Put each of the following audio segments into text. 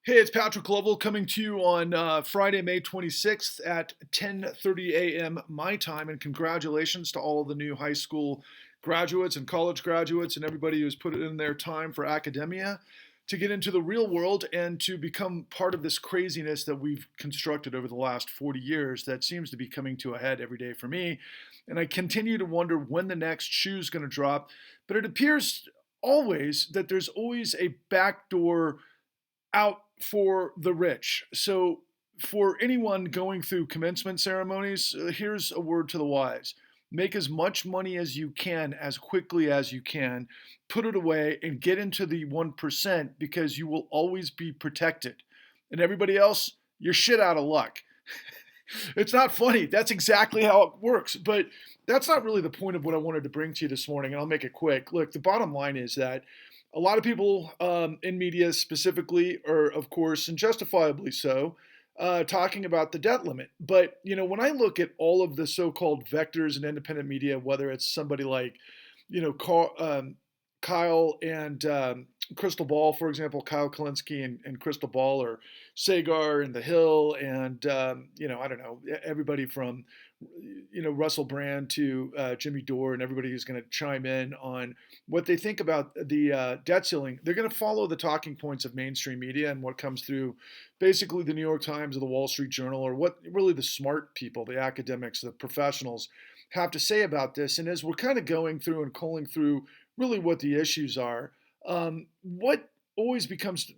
Hey, it's Patrick Lovell coming to you on Friday, May 26th at 10:30 a.m. my time, and congratulations to all the new high school graduates and college graduates and everybody who's put in their time for academia to get into the real world and to become part of this craziness that we've constructed over the last 40 years that seems to be coming to a head every day for me. And I continue to wonder when the next shoe is going to drop, but it appears always that there's always a backdoor out for the rich. So, for anyone going through commencement ceremonies, here's a word to the wise: make as much money as you can, as quickly as you can, put it away, and get into the 1% because you will always be protected. And everybody else, you're shit out of luck. It's not funny. That's exactly how it works. But that's not really the point of what I wanted to bring to you this morning, and I'll make it quick. Look, the bottom line is that a lot of people in media specifically are, of course, and justifiably so, talking about the debt limit. But, when I look at all of the so-called vectors in independent media, whether it's somebody like, Kyle and Crystal Ball, for example, Kyle Kalinske and Crystal Ball, or Sagar and The Hill, and I don't know, everybody from Russell Brand to Jimmy Dore, and everybody who's going to chime in on what they think about the debt ceiling. They're going to follow the talking points of mainstream media and what comes through, basically the New York Times or the Wall Street Journal, or what really the smart people, the academics, the professionals have to say about this. And as we're kind of going through and culling through really what the issues are, what always becomes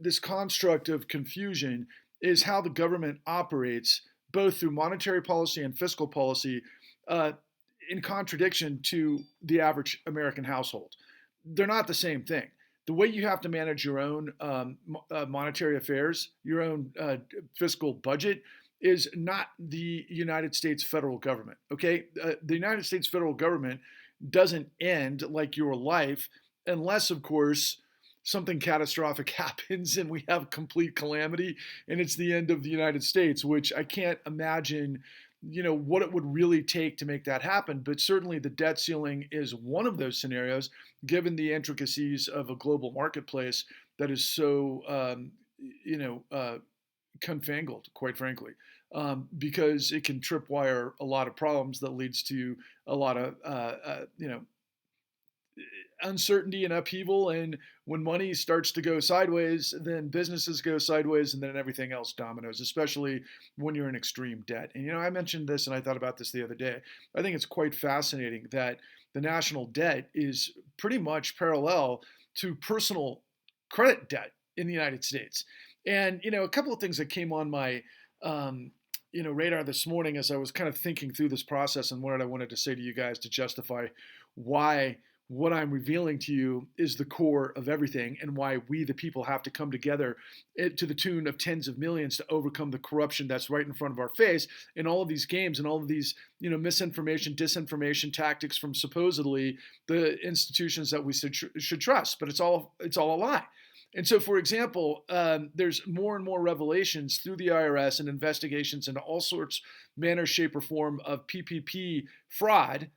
this construct of confusion is how the government operates, both through monetary policy and fiscal policy, uh, in contradiction to the average American household. They're not the same thing. The way you have to manage your own monetary affairs, your own fiscal budget, is not the United States federal government. Okay, the United States federal government doesn't end like your life, unless, of course, something catastrophic happens and we have complete calamity and it's the end of the United States, which I can't imagine, what it would really take to make that happen. But certainly the debt ceiling is one of those scenarios, given the intricacies of a global marketplace that is so, you know, uh, confangled, quite frankly, because it can tripwire a lot of problems that leads to a lot of, uncertainty and upheaval. And when money starts to go sideways, then businesses go sideways, and then everything else dominoes, especially when you're in extreme debt. And, I mentioned this and I thought about this the other day. I think it's quite fascinating that the national debt is pretty much parallel to personal credit debt in the United States. And, a couple of things that came on my, radar this morning as I was kind of thinking through this process and what I wanted to say to you guys to justify why what I'm revealing to you is the core of everything, and why we, the people, have to come together to the tune of tens of millions to overcome the corruption that's right in front of our face in all of these games and all of these, misinformation, disinformation tactics from supposedly the institutions that we should trust. But it's all a lie. And so, for example, there's more and more revelations through the IRS and investigations into all sorts, manner, shape, or form of PPP fraud,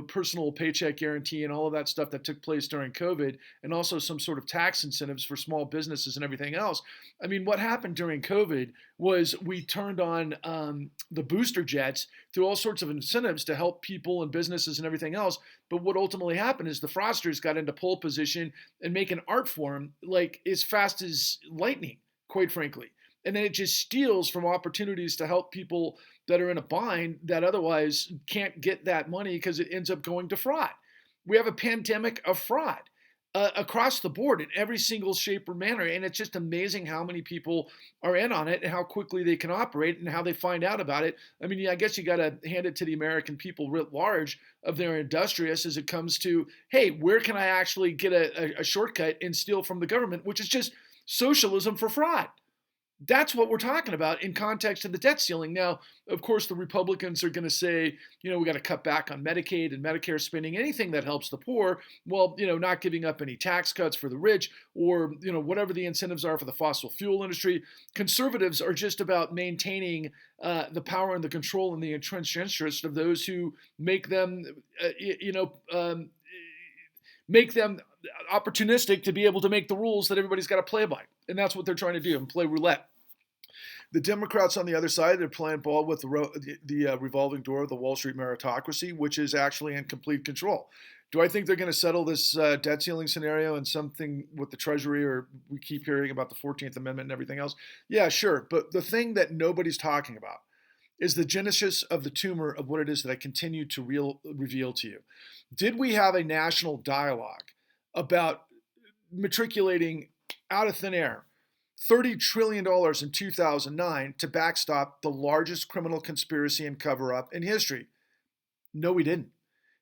personal paycheck guarantee and all of that stuff that took place during COVID, and also some sort of tax incentives for small businesses and everything else. I mean, what happened during COVID was we turned on the booster jets through all sorts of incentives to help people and businesses and everything else. But what ultimately happened is the fraudsters got into pole position and make an art form like as fast as lightning, quite frankly. And then it just steals from opportunities to help people that are in a bind that otherwise can't get that money because it ends up going to fraud. We have a pandemic of fraud across the board in every single shape or manner. And it's just amazing how many people are in on it and how quickly they can operate and how they find out about it. I mean, I guess you got to hand it to the American people writ large of their industrious as it comes to, hey, where can I actually get a shortcut and steal from the government, which is just socialism for fraud. That's what we're talking about in context of the debt ceiling. Now, of course, the Republicans are going to say, we got to cut back on Medicaid and Medicare spending, anything that helps the poor, while, not giving up any tax cuts for the rich or, whatever the incentives are for the fossil fuel industry. Conservatives are just about maintaining the power and the control and the entrenched interest of those who make them, make them opportunistic to be able to make the rules that everybody's got to play by. And that's what they're trying to do, and play roulette. The Democrats on the other side, they're playing ball with the revolving door of the Wall Street meritocracy, which is actually in complete control. Do I think they're going to settle this debt ceiling scenario and something with the Treasury, or we keep hearing about the 14th Amendment and everything else? Yeah, sure. But the thing that nobody's talking about is the genesis of the tumor of what it is that I continue to reveal to you. Did we have a national dialogue about matriculating out of thin air $30 trillion in 2009 to backstop the largest criminal conspiracy and cover up in history? No, we didn't.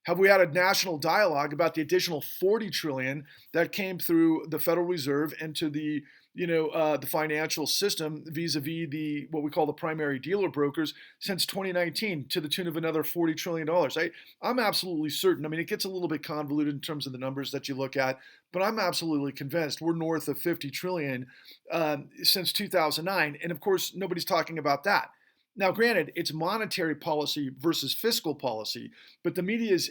Have we had a national dialogue about the additional 40 trillion that came through the Federal Reserve into the the financial system vis-a-vis the what we call the primary dealer brokers since 2019 to the tune of another $40 trillion? I'm absolutely certain. I mean, it gets a little bit convoluted in terms of the numbers that you look at, but I'm absolutely convinced we're north of 50 trillion since 2009. And of course, nobody's talking about that. Now, granted, it's monetary policy versus fiscal policy, but the media is,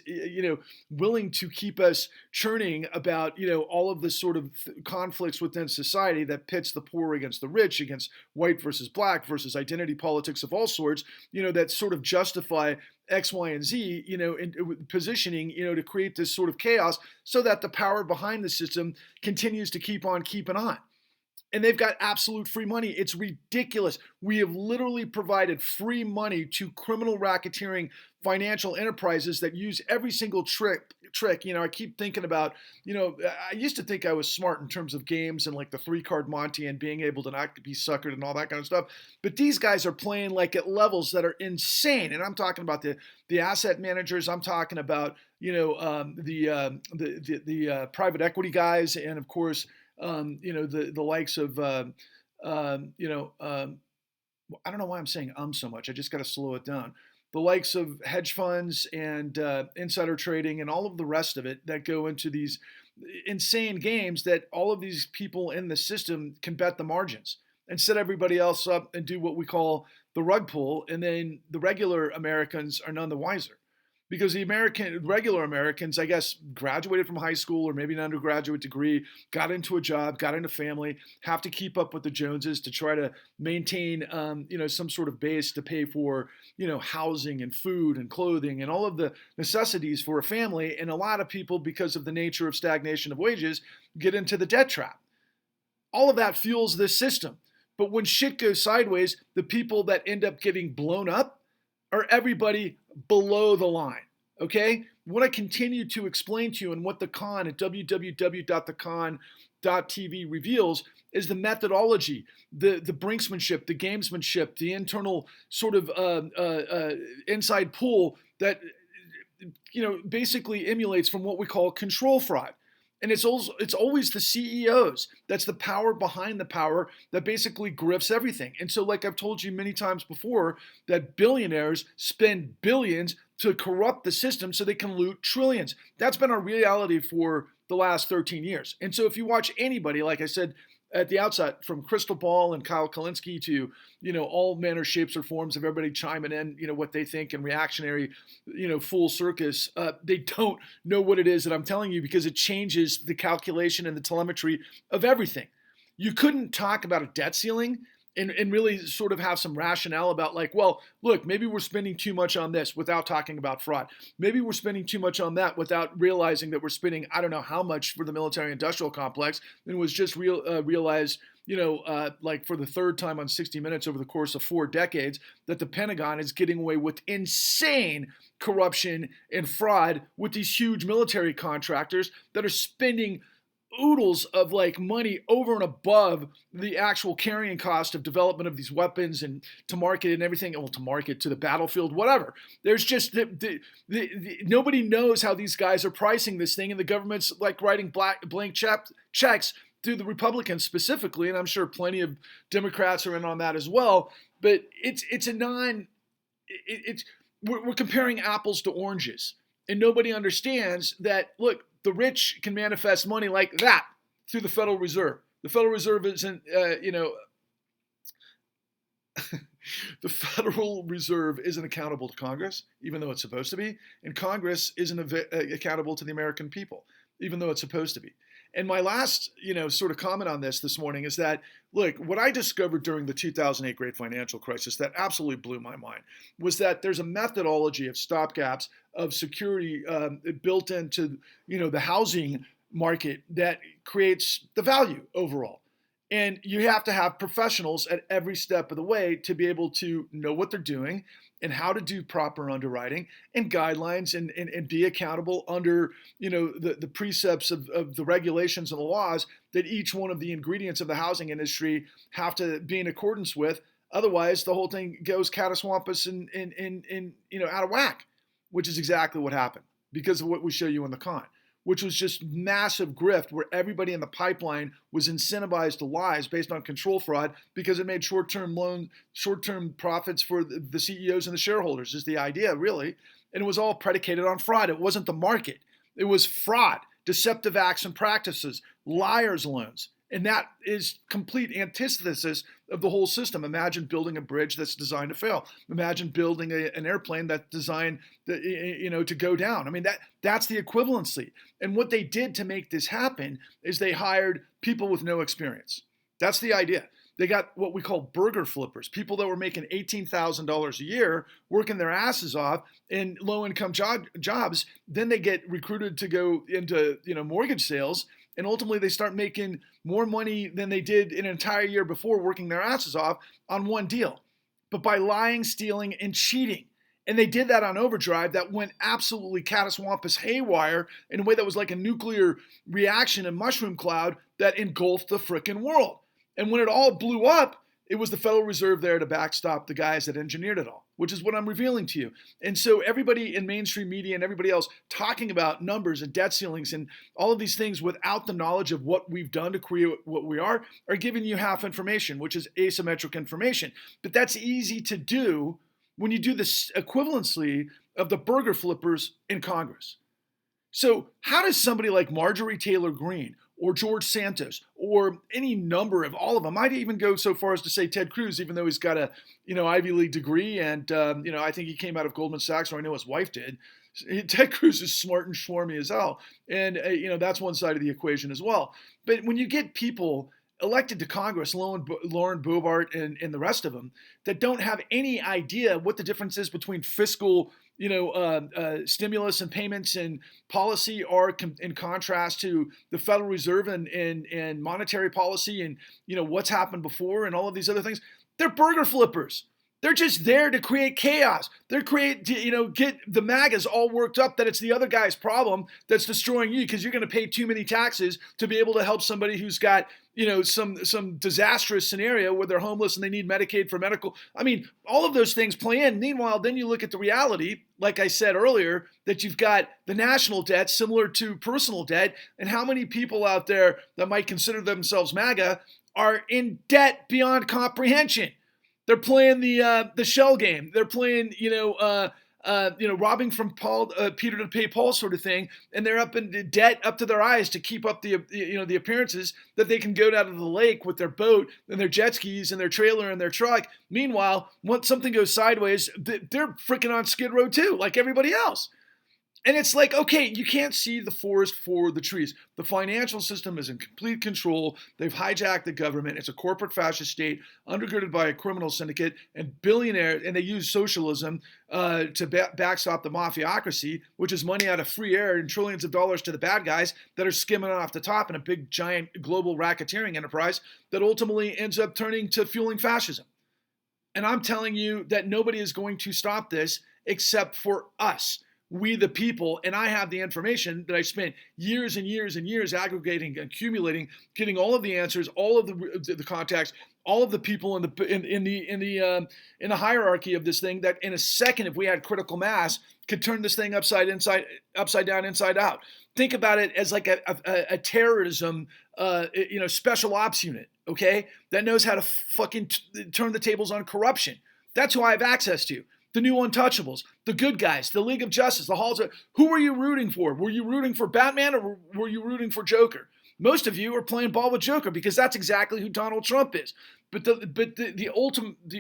willing to keep us churning about, all of the sort of conflicts within society that pits the poor against the rich, against white versus black versus identity politics of all sorts, that sort of justify X, Y, and Z, in positioning, to create this sort of chaos so that the power behind the system continues to keep on keeping on. And they've got absolute free money. It's ridiculous. We have literally provided free money to criminal racketeering financial enterprises that use every single trick. I keep thinking about, I used to think I was smart in terms of games and like the 3-card Monty and being able to not be suckered and all that kind of stuff. But these guys are playing like at levels that are insane. And I'm talking about the asset managers. I'm talking about, the private equity guys, and of course, the likes of, I don't know why I'm saying so much. I just got to slow it down. The likes of hedge funds and insider trading and all of the rest of it that go into these insane games that all of these people in the system can bet the margins and set everybody else up and do what we call the rug pull. And then the regular Americans are none the wiser. Because the regular Americans, I guess, graduated from high school or maybe an undergraduate degree, got into a job, got into family, have to keep up with the Joneses to try to maintain, some sort of base to pay for, housing and food and clothing and all of the necessities for a family. And a lot of people, because of the nature of stagnation of wages, get into the debt trap. All of that fuels this system. But when shit goes sideways, the people that end up getting blown up are everybody below the line, okay? What I continue to explain to you and what the con at www.thecon.tv reveals is the methodology, the brinksmanship, the gamesmanship, the internal sort of inside pool that, basically emulates from what we call control fraud. And it's always the CEOs. That's the power behind the power that basically grifts everything. And so, like I've told you many times before, that billionaires spend billions to corrupt the system so they can loot trillions. That's been our reality for the last 13 years. And so if you watch anybody, like I said at the outset, from Crystal Ball and Kyle Kalinske to, all manner, shapes, or forms of everybody chiming in, what they think and reactionary, full circus, they don't know what it is that I'm telling you because it changes the calculation and the telemetry of everything. You couldn't talk about a debt ceiling and really sort of have some rationale about like, well, look, maybe we're spending too much on this without talking about fraud. Maybe we're spending too much on that without realizing that we're spending, I don't know how much for the military industrial complex, and was just realized, like for the third time on 60 Minutes over the course of 4 decades, that the Pentagon is getting away with insane corruption and fraud with these huge military contractors that are spending oodles of like money over and above the actual carrying cost of development of these weapons and to market and everything, well, to market to the battlefield, whatever. There's just nobody knows how these guys are pricing this thing, and the government's like writing blank checks through the Republicans specifically, and I'm sure plenty of Democrats are in on that as well. But we're comparing apples to oranges, and nobody understands that. Look, the rich can manifest money like that through the Federal Reserve. The Federal Reserve isn't, the Federal Reserve isn't accountable to Congress, even though it's supposed to be, and Congress isn't accountable to the American people. even though it's supposed to be. And my last, sort of comment on this morning is that, look, what I discovered during the 2008 great financial crisis that absolutely blew my mind was that there's a methodology of stopgaps of security built into, the housing market that creates the value overall. And you have to have professionals at every step of the way to be able to know what they're doing and how to do proper underwriting and guidelines and be accountable under, the precepts of the regulations and the laws that each one of the ingredients of the housing industry have to be in accordance with. Otherwise, the whole thing goes catastrophic and out of whack, which is exactly what happened because of what we show you in the con, which was just massive grift where everybody in the pipeline was incentivized to lies based on control fraud because it made short-term profits for the CEOs and the shareholders is the idea, really. And it was all predicated on fraud. It wasn't the market. It was fraud, deceptive acts and practices, liars' loans. And that is complete antithesis of the whole system. Imagine building a bridge that's designed to fail. Imagine building an airplane that's designed to go down. I mean, that's the equivalency. And what they did to make this happen is they hired people with no experience. That's the idea. They got what we call burger flippers, people that were making $18,000 a year, working their asses off in low-income jobs. Then they get recruited to go into mortgage sales. And ultimately, they start making more money than they did in an entire year before working their asses off on one deal. But by lying, stealing, and cheating. And they did that on overdrive that went absolutely catastrophic haywire in a way that was like a nuclear reaction and mushroom cloud that engulfed the frickin' world. And when it all blew up, it was the Federal Reserve there to backstop the guys that engineered it all, which is what I'm revealing to you. And so everybody in mainstream media and everybody else talking about numbers and debt ceilings and all of these things without the knowledge of what we've done to create what we are giving you half information, which is asymmetric information. But that's easy to do when you do this equivalency of the burger flippers in Congress. So how does somebody like Marjorie Taylor Greene or George Santos or any number of all of them, I'd even go so far as to say Ted Cruz, even though he's got a Ivy League degree and I think he came out of Goldman Sachs, or I know his wife did. Ted Cruz is smart and schwarmy as hell, and that's one side of the equation as well. But when you get people elected to Congress, Lauren Boebert and the rest of them, that don't have any idea what the difference is between fiscal stimulus and payments and policy are in contrast to the Federal Reserve and monetary policy and what's happened before and all of these other things. They're burger flippers. They're just there to create chaos. They're get the MAGAs all worked up that it's the other guy's problem that's destroying you because you're going to pay too many taxes to be able to help somebody who's got some disastrous scenario where they're homeless and they need Medicaid for medical. I mean, all of those things play in. Meanwhile, then you look at the reality, like I said earlier, that you've got the national debt similar to personal debt, and how many people out there that might consider themselves MAGA are in debt beyond comprehension. They're playing the shell game. They're playing, robbing from Peter to pay Paul sort of thing, and they're up in debt up to their eyes to keep up the appearances that they can go down to the lake with their boat and their jet skis and their trailer and their truck. Meanwhile, once something goes sideways, they're freaking on Skid Row too, like everybody else. And it's like, okay, you can't see the forest for the trees. The financial system is in complete control. They've hijacked the government. It's a corporate fascist state undergirded by a criminal syndicate and billionaires, and they use socialism to backstop the mafiocracy, which is money out of free air and trillions of dollars to the bad guys that are skimming off the top in a big, giant global racketeering enterprise that ultimately ends up turning to fueling fascism. And I'm telling you that nobody is going to stop this except for us. We the people, and I have the information that I spent years and years and years aggregating, accumulating, getting all of the answers, all of the contacts, all of the people in the hierarchy of this thing. That in a second, if we had critical mass, could turn this thing upside down, inside out. Think about it as like a terrorism, special ops unit, okay, that knows how to fucking turn the tables on corruption. That's who I have access to. The new Untouchables, the good guys, the League of Justice, the Halls of... Who were you rooting for? Were you rooting for Batman or were you rooting for Joker? Most of you are playing ball with Joker because that's exactly who Donald Trump is. But the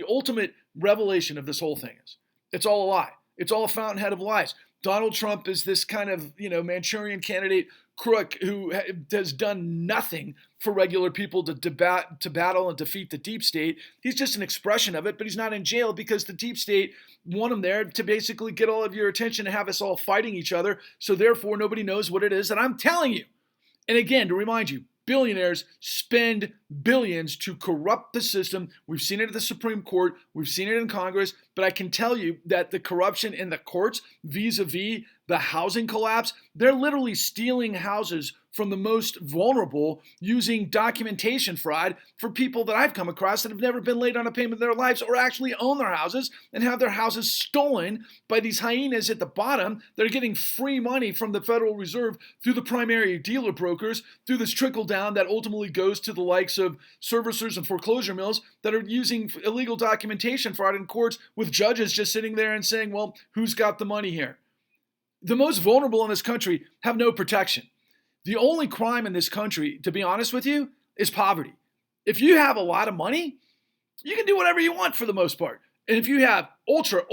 ultimate revelation of this whole thing is it's all a lie. It's all a fountainhead of lies. Donald Trump is this kind of, Manchurian candidate crook who has done nothing for regular people to battle and defeat the deep state. He's just an expression of it, but he's not in jail because the deep state want him there to basically get all of your attention and have us all fighting each other. So therefore, nobody knows what it is that I'm telling you. And again, to remind you, billionaires spend billions to corrupt the system. We've seen it at the Supreme Court. We've seen it in Congress. But I can tell you that the corruption in the courts vis-a-vis the housing collapse, they're literally stealing houses from the most vulnerable using documentation fraud for people that I've come across that have never been late on a payment of their lives or actually own their houses and have their houses stolen by these hyenas at the bottom that are getting free money from the Federal Reserve through the primary dealer brokers, through this trickle down that ultimately goes to the likes of servicers and foreclosure mills that are using illegal documentation fraud in courts with judges just sitting there and saying, well, who's got the money here? The most vulnerable in this country have no protection. The only crime in this country, to be honest with you, is poverty. If you have a lot of money, you can do whatever you want for the most part. And if you have ultra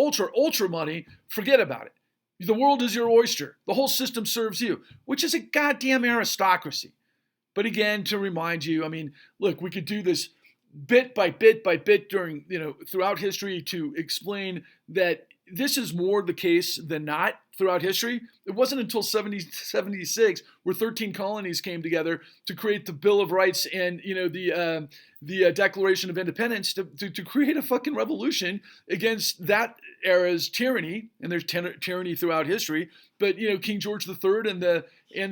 money, forget about it. The world is your oyster. The whole system serves you, which is a goddamn aristocracy. But again, to remind you, I mean, look, we could do this bit by bit during, throughout history to explain that this is more the case than not throughout history. It wasn't until 1776 where 13 colonies came together to create the Bill of Rights and the Declaration of Independence to create a fucking revolution against that era's tyranny. And there's tyranny throughout history. But King George III and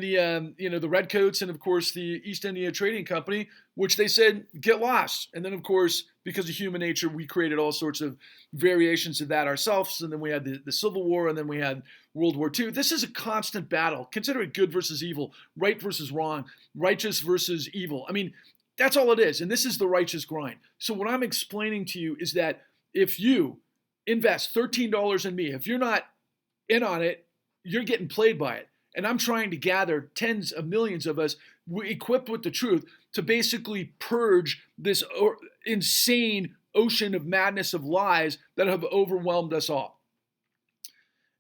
the Redcoats and of course the East India Trading Company, which they said get lost. And then of course, because of human nature, we created all sorts of variations of that ourselves. And then we had the Civil War, and then we had World War II. This is a constant battle. Consider it good versus evil, right versus wrong, righteous versus evil. I mean, that's all it is. And this is the righteous grind. So what I'm explaining to you is that if you invest $13 in me, if you're not in on it, you're getting played by it. And I'm trying to gather tens of millions of us equipped with the truth to basically purge this insane ocean of madness of lies that have overwhelmed us all.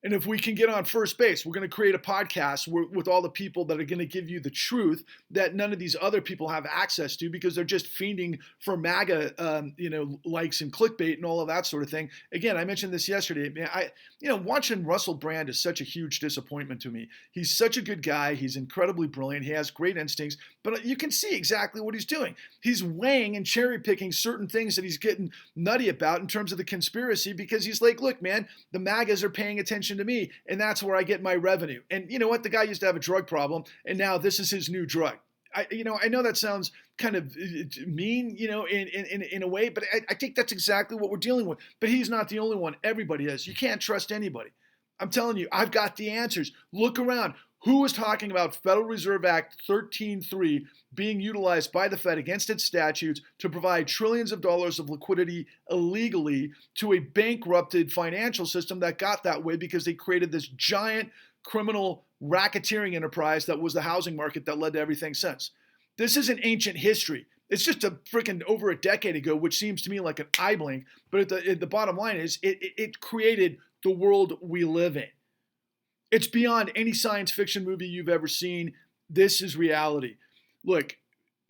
And if we can get on first base, we're going to create a podcast with all the people that are going to give you the truth that none of these other people have access to because they're just fiending for MAGA, likes and clickbait and all of that sort of thing. Again, I mentioned this yesterday. Man, watching Russell Brand is such a huge disappointment to me. He's such a good guy. He's incredibly brilliant. He has great instincts, but you can see exactly what he's doing. He's weighing and cherry picking certain things that he's getting nutty about in terms of the conspiracy because he's like, look, man, the MAGAs are paying attention to me, and that's where I get my revenue. And you know what? The guy used to have a drug problem, and now this is his new drug. I know that sounds kind of mean, in a way, but I think that's exactly what we're dealing with. But he's not the only one. Everybody is. You can't trust anybody. I'm telling you, I've got the answers. Look around. Who was talking about Federal Reserve Act 13.3 being utilized by the Fed against its statutes to provide trillions of dollars of liquidity illegally to a bankrupted financial system that got that way because they created this giant criminal racketeering enterprise that was the housing market that led to everything since? This isn't ancient history. It's just a freaking over a decade ago, which seems to me like an eye blink. But the bottom line is it created the world we live in. It's beyond any science fiction movie you've ever seen. This is reality. Look,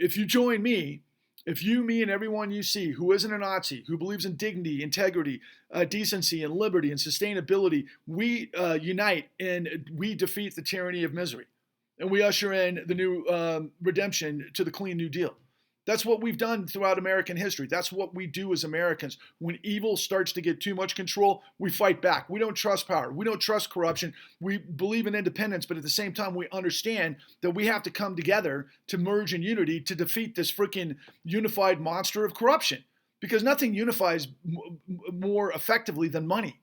if you join me, me and everyone you see who isn't a Nazi, who believes in dignity, integrity, decency, and liberty, and sustainability, we unite and we defeat the tyranny of misery. And we usher in the new redemption to the clean New Deal. That's what we've done throughout American history. That's what we do as Americans. When evil starts to get too much control, we fight back. We don't trust power. We don't trust corruption. We believe in independence, but at the same time, we understand that we have to come together to merge in unity to defeat this freaking unified monster of corruption. Because nothing unifies more effectively than money.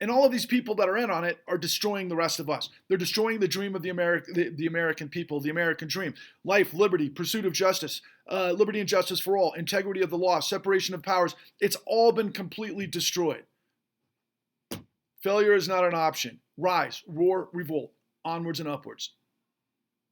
And all of these people that are in on it are destroying the rest of us. They're destroying the dream of the American people, the American dream. Life, liberty, pursuit of justice, liberty and justice for all, integrity of the law, separation of powers. It's all been completely destroyed. Failure is not an option. Rise, roar, revolt, onwards and upwards.